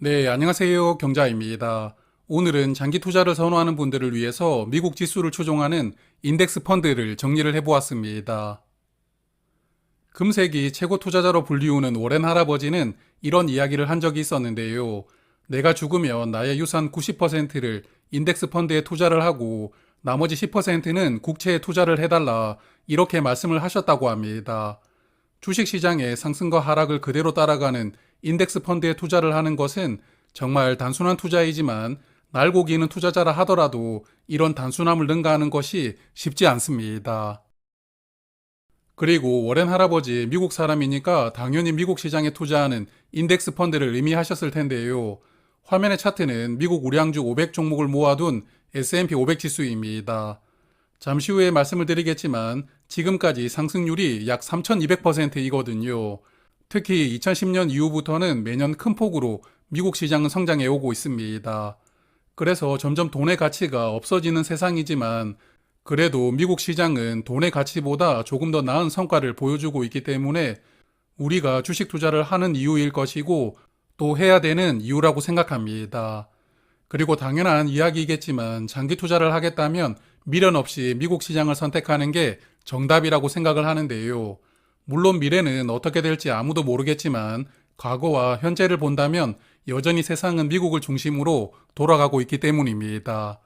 네, 안녕하세요. 경자입니다. 오늘은 장기 투자를 선호하는 분들을 위해서 미국 지수를 추종하는 인덱스 펀드를 정리를 해보았습니다. 금세기 최고 투자자로 불리우는 워렌 할아버지는 이런 이야기를 한 적이 있었는데요. 내가 죽으면 나의 유산 90%를 인덱스 펀드에 투자를 하고 나머지 10%는 국채에 투자를 해달라 이렇게 말씀을 하셨다고 합니다. 주식시장의 상승과 하락을 그대로 따라가는 인덱스 펀드에 투자를 하는 것은 정말 단순한 투자이지만 날고 기는 투자자라 하더라도 이런 단순함을 능가하는 것이 쉽지 않습니다. 그리고 워렌 할아버지 미국 사람이니까 당연히 미국 시장에 투자하는 인덱스 펀드를 의미하셨을 텐데요. 화면의 차트는 미국 우량주 500 종목을 모아둔 S&P 500 지수입니다. 잠시 후에 말씀을 드리겠지만 지금까지 상승률이 약 3200%이거든요. 특히 2010년 이후부터는 매년 큰 폭으로 미국 시장은 성장해 오고 있습니다. 그래서 점점 돈의 가치가 없어지는 세상이지만 그래도 미국 시장은 돈의 가치보다 조금 더 나은 성과를 보여주고 있기 때문에 우리가 주식 투자를 하는 이유일 것이고 또 해야 되는 이유라고 생각합니다. 그리고 당연한 이야기이겠지만 장기 투자를 하겠다면 미련 없이 미국 시장을 선택하는 게 정답이라고 생각을 하는데요. 물론 미래는 어떻게 될지 아무도 모르겠지만 과거와 현재를 본다면 여전히 세상은 미국을 중심으로 돌아가고 있기 때문입니다.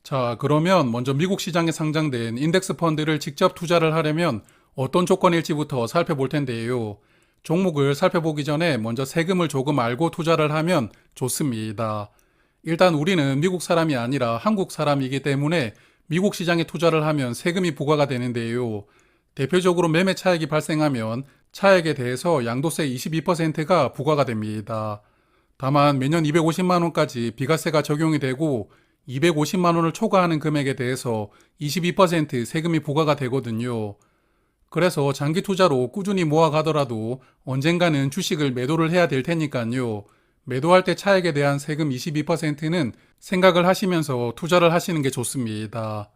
자, 그러면 먼저 미국 시장에 상장된 인덱스 펀드를 직접 투자를 하려면 어떤 조건일지부터 살펴볼 텐데요. 종목을 살펴보기 전에 먼저 세금을 조금 알고 투자를 하면 좋습니다. 일단 우리는 미국 사람이 아니라 한국 사람이기 때문에 미국 시장에 투자를 하면 세금이 부과가 되는데요. 대표적으로 매매 차익이 발생하면 차액에 대해서 양도세 22%가 부과가 됩니다. 다만 매년 250만 원까지 비과세가 적용이 되고 250만 원을 초과하는 금액에 대해서 22% 세금이 부과가 되거든요. 그래서 장기 투자로 꾸준히 모아가더라도 언젠가는 주식을 매도를 해야 될 테니까요. 매도할 때 차액에 대한 세금 22%는 생각을 하시면서 투자를 하시는 게 좋습니다.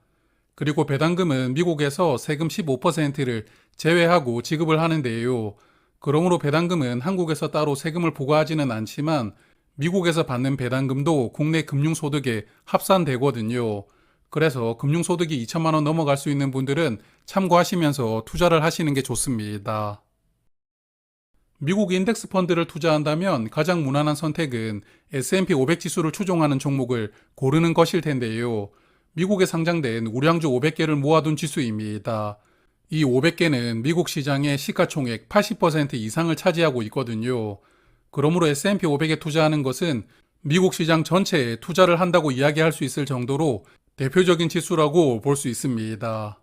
그리고 배당금은 미국에서 세금 15%를 제외하고 지급을 하는데요. 그러므로 배당금은 한국에서 따로 세금을 부과하지는 않지만 미국에서 받는 배당금도 국내 금융소득에 합산되거든요. 그래서 금융소득이 2천만 원 넘어갈 수 있는 분들은 참고하시면서 투자를 하시는 게 좋습니다. 미국 인덱스 펀드를 투자한다면 가장 무난한 선택은 S&P 500 지수를 추종하는 종목을 고르는 것일 텐데요. 미국에 상장된 우량주 500개를 모아둔 지수입니다. 이 500개는 미국 시장의 시가총액 80% 이상을 차지하고 있거든요. 그러므로 S&P 500에 투자하는 것은 미국 시장 전체에 투자를 한다고 이야기할 수 있을 정도로 대표적인 지수라고 볼 수 있습니다.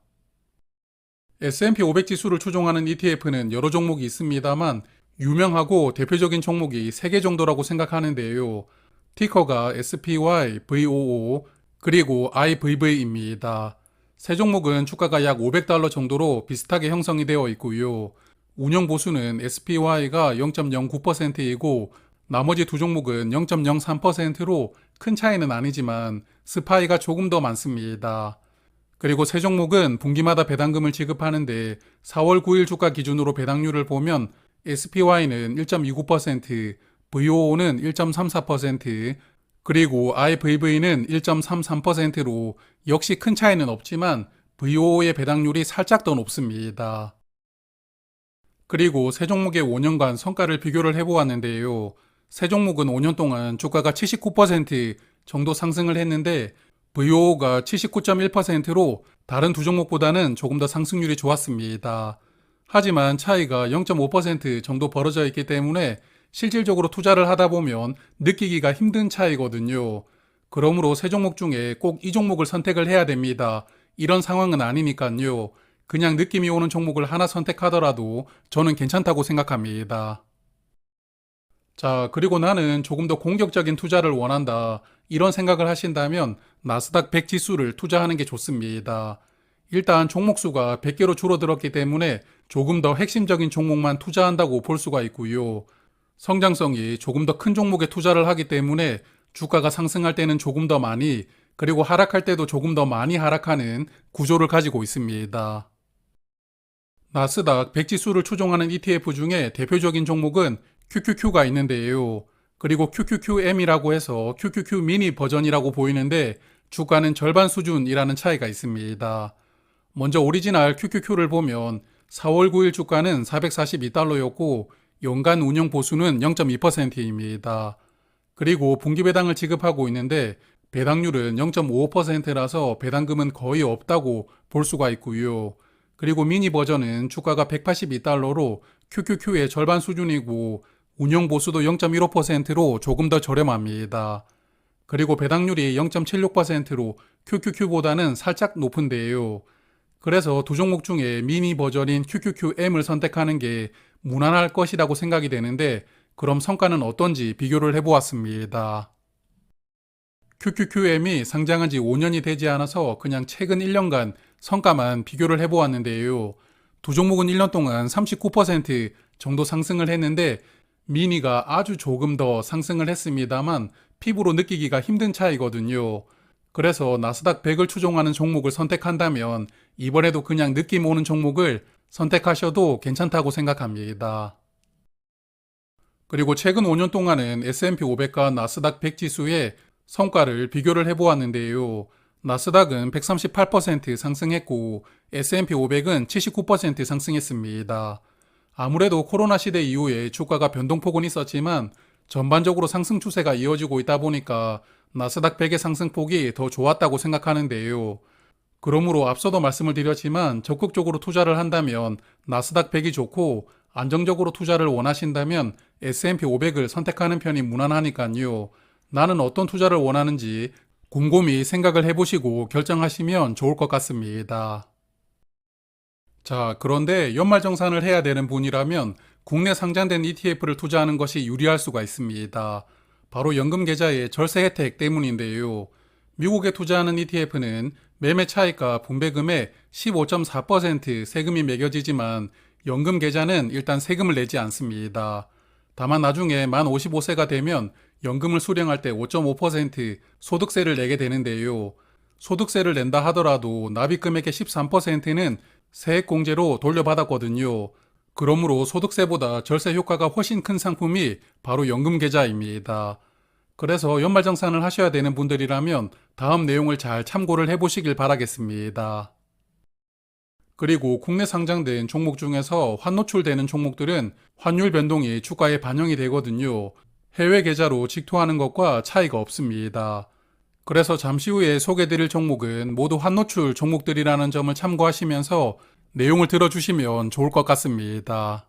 S&P 500 지수를 추종하는 ETF는 여러 종목이 있습니다만 유명하고 대표적인 종목이 3개 정도라고 생각하는데요. 티커가 SPY, VOO, 그리고 IVV입니다. 세 종목은 주가가 약 500달러 정도로 비슷하게 형성이 되어 있고요. 운영 보수는 SPY가 0.09%이고 나머지 두 종목은 0.03%로 큰 차이는 아니지만 스파이가 조금 더 많습니다. 그리고 세 종목은 분기마다 배당금을 지급하는데 4월 9일 주가 기준으로 배당률을 보면 SPY는 1.29%, VOO는 1.34%, 그리고 IVV는 1.33%로 역시 큰 차이는 없지만 VOO의 배당률이 살짝 더 높습니다. 그리고 세 종목의 5년간 성과를 비교를 해보았는데요. 세 종목은 5년 동안 주가가 79% 정도 상승을 했는데 VOO가 79.1%로 다른 두 종목보다는 조금 더 상승률이 좋았습니다. 하지만 차이가 0.5% 정도 벌어져 있기 때문에 실질적으로 투자를 하다 보면 느끼기가 힘든 차이거든요. 그러므로 세 종목 중에 꼭 이 종목을 선택을 해야 됩니다. 이런 상황은 아니니까요. 그냥 느낌이 오는 종목을 하나 선택하더라도 저는 괜찮다고 생각합니다. 자, 그리고 나는 조금 더 공격적인 투자를 원한다. 이런 생각을 하신다면 나스닥 100 지수를 투자하는 게 좋습니다. 일단 종목수가 100개로 줄어들었기 때문에 조금 더 핵심적인 종목만 투자한다고 볼 수가 있고요. 성장성이 조금 더 큰 종목에 투자를 하기 때문에 주가가 상승할 때는 조금 더 많이, 그리고 하락할 때도 조금 더 많이 하락하는 구조를 가지고 있습니다. 나스닥 100 지수를 추종하는 ETF 중에 대표적인 종목은 QQQ가 있는데요. 그리고 QQQM이라고 해서 QQQ 미니 버전이라고 보이는데 주가는 절반 수준이라는 차이가 있습니다. 먼저 오리지널 QQQ를 보면 4월 9일 주가는 442달러였고 연간 운용 보수는 0.2%입니다. 그리고 분기 배당을 지급하고 있는데 배당률은 0.55%라서 배당금은 거의 없다고 볼 수가 있고요. 그리고 미니 버전은 주가가 182달러로 QQQ의 절반 수준이고 운용 보수도 0.15%로 조금 더 저렴합니다. 그리고 배당률이 0.76%로 QQQ보다는 살짝 높은데요. 그래서 두 종목 중에 미니 버전인 QQQM을 선택하는 게 무난할 것이라고 생각이 되는데 그럼 성과는 어떤지 비교를 해보았습니다. QQQM이 상장한 지 5년이 되지 않아서 그냥 최근 1년간 성과만 비교를 해보았는데요. 두 종목은 1년 동안 39% 정도 상승을 했는데 미니가 아주 조금 더 상승을 했습니다만 피부로 느끼기가 힘든 차이거든요. 그래서 나스닥 100을 추종하는 종목을 선택한다면 이번에도 그냥 느낌 오는 종목을 선택하셔도 괜찮다고 생각합니다. 그리고 최근 5년 동안은 S&P 500과 나스닥 100 지수의 성과를 비교를 해보았는데요. 나스닥은 138% 상승했고 S&P 500은 79% 상승했습니다. 아무래도 코로나 시대 이후에 주가가 변동폭은 있었지만 전반적으로 상승 추세가 이어지고 있다 보니까 나스닥 100의 상승폭이 더 좋았다고 생각하는데요. 그러므로 앞서도 말씀을 드렸지만 적극적으로 투자를 한다면 나스닥 100이 좋고 안정적으로 투자를 원하신다면 S&P 500을 선택하는 편이 무난하니까요. 나는 어떤 투자를 원하는지 곰곰이 생각을 해보시고 결정하시면 좋을 것 같습니다. 자, 그런데 연말정산을 해야 되는 분이라면 국내 상장된 ETF를 투자하는 것이 유리할 수가 있습니다. 바로 연금계좌의 절세 혜택 때문인데요. 미국에 투자하는 ETF는 매매 차익과 분배금의 15.4% 세금이 매겨지지만 연금계좌는 일단 세금을 내지 않습니다. 다만 나중에 만 55세가 되면 연금을 수령할 때 5.5% 소득세를 내게 되는데요. 소득세를 낸다 하더라도 납입금액의 13%는 세액공제로 돌려받았거든요. 그러므로 소득세보다 절세 효과가 훨씬 큰 상품이 바로 연금계좌입니다. 그래서 연말정산을 하셔야 되는 분들이라면 다음 내용을 잘 참고를 해보시길 바라겠습니다. 그리고 국내 상장된 종목 중에서 환노출되는 종목들은 환율 변동이 주가에 반영이 되거든요. 해외 계좌로 직투하는 것과 차이가 없습니다. 그래서 잠시 후에 소개드릴 종목은 모두 환노출 종목들이라는 점을 참고하시면서 내용을 들어주시면 좋을 것 같습니다.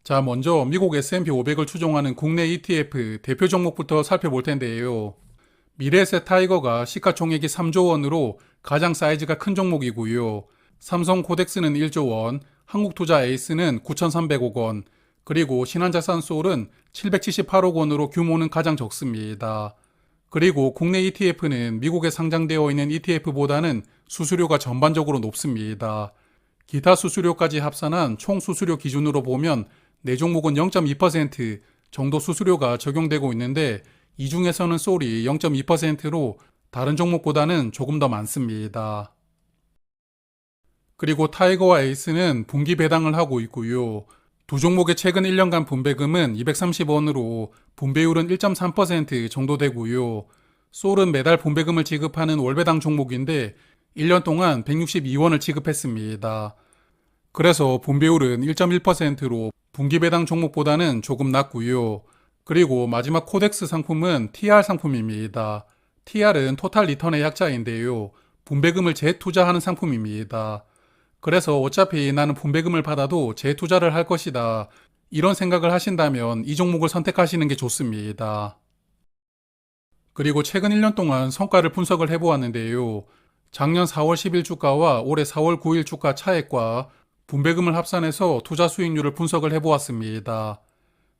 자, 먼저 미국 S&P 500을 추종하는 국내 ETF 대표 종목부터 살펴볼 텐데요. 미래에셋 타이거가 시가총액이 3조 원으로 가장 사이즈가 큰 종목이고요. 삼성 코덱스는 1조 원, 한국투자 에이스는 9,300억 원, 그리고 신한자산소울은 778억 원으로 규모는 가장 적습니다. 그리고 국내 ETF는 미국에 상장되어 있는 ETF보다는 수수료가 전반적으로 높습니다. 기타 수수료까지 합산한 총 수수료 기준으로 보면 네 종목은 0.2% 정도 수수료가 적용되고 있는데 이 중에서는 소울이 0.2%로 다른 종목보다는 조금 더 많습니다. 그리고 타이거와 에이스는 분기 배당을 하고 있고요. 두 종목의 최근 1년간 분배금은 230원으로 분배율은 1.3% 정도 되고요. 소울은 매달 분배금을 지급하는 월배당 종목인데 1년 동안 162원을 지급했습니다. 그래서 분배율은 1.1%로 분기 배당 종목보다는 조금 낮고요. 그리고 마지막 코덱스 상품은 TR 상품입니다. TR은 토탈 리턴의 약자인데요. 분배금을 재투자하는 상품입니다. 그래서 어차피 나는 분배금을 받아도 재투자를 할 것이다. 이런 생각을 하신다면 이 종목을 선택하시는 게 좋습니다. 그리고 최근 1년 동안 성과를 분석을 해보았는데요. 작년 4월 10일 주가와 올해 4월 9일 주가 차액과 분배금을 합산해서 투자 수익률을 분석을 해보았습니다.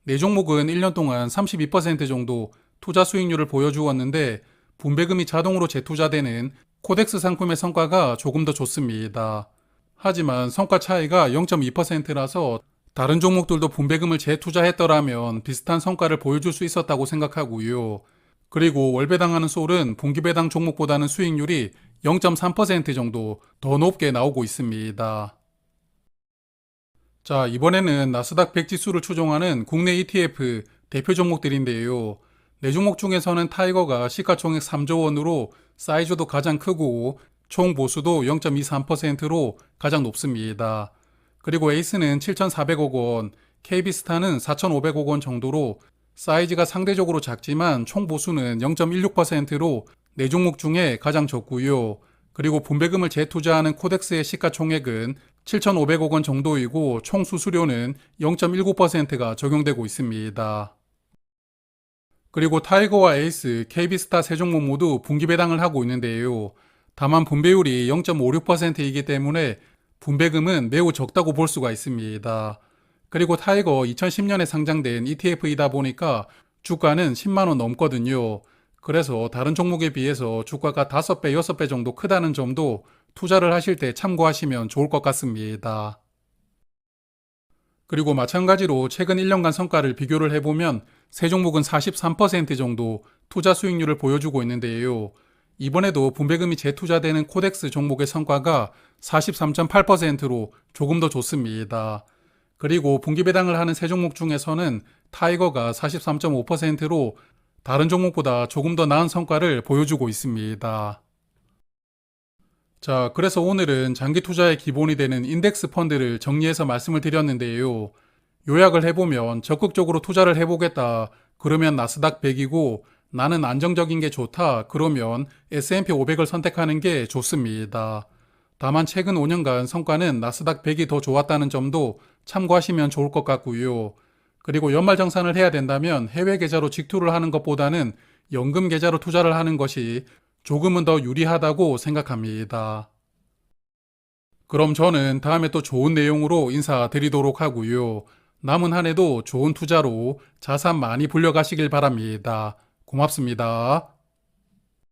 네 종목은 1년 동안 32% 정도 투자 수익률을 보여주었는데 분배금이 자동으로 재투자되는 코덱스 상품의 성과가 조금 더 좋습니다. 하지만 성과 차이가 0.2%라서 다른 종목들도 분배금을 재투자했더라면 비슷한 성과를 보여줄 수 있었다고 생각하고요. 그리고 월배당하는 소울은 분기배당 종목보다는 수익률이 0.3% 정도 더 높게 나오고 있습니다. 자, 이번에는 나스닥 100 지수를 추종하는 국내 ETF 대표 종목들인데요. 네 종목 중에서는 타이거가 시가총액 3조 원으로 사이즈도 가장 크고 총 보수도 0.23%로 가장 높습니다. 그리고 에이스는 7,400억 원, KB스타는 4,500억 원 정도로 사이즈가 상대적으로 작지만 총 보수는 0.16%로 네 종목 중에 가장 적고요. 그리고 분배금을 재투자하는 코덱스의 시가총액은 7,500억 원 정도이고 총 수수료는 0.19%가 적용되고 있습니다. 그리고 타이거와 에이스, KB스타 세 종목 모두 분기 배당을 하고 있는데요. 다만 분배율이 0.56%이기 때문에 분배금은 매우 적다고 볼 수가 있습니다. 그리고 타이거 2010년에 상장된 ETF이다 보니까 주가는 10만 원 넘거든요. 그래서 다른 종목에 비해서 주가가 5배, 6배 정도 크다는 점도 투자를 하실 때 참고하시면 좋을 것 같습니다. 그리고 마찬가지로 최근 1년간 성과를 비교를 해보면 세 종목은 43% 정도 투자 수익률을 보여주고 있는데요. 이번에도 분배금이 재투자되는 코덱스 종목의 성과가 43.8%로 조금 더 좋습니다. 그리고 분기 배당을 하는 세 종목 중에서는 타이거가 43.5%로 다른 종목보다 조금 더 나은 성과를 보여주고 있습니다. 자, 그래서 오늘은 장기 투자의 기본이 되는 인덱스 펀드를 정리해서 말씀을 드렸는데요. 요약을 해보면 적극적으로 투자를 해보겠다. 그러면 나스닥 100이고 나는 안정적인 게 좋다. 그러면 S&P 500을 선택하는 게 좋습니다. 다만 최근 5년간 성과는 나스닥 100이 더 좋았다는 점도 참고하시면 좋을 것 같고요. 그리고 연말정산을 해야 된다면 해외 계좌로 직투를 하는 것보다는 연금 계좌로 투자를 하는 것이 조금은 더 유리하다고 생각합니다. 그럼 저는 다음에 또 좋은 내용으로 인사드리도록 하고요. 남은 한 해도 좋은 투자로 자산 많이 불려가시길 바랍니다. 고맙습니다.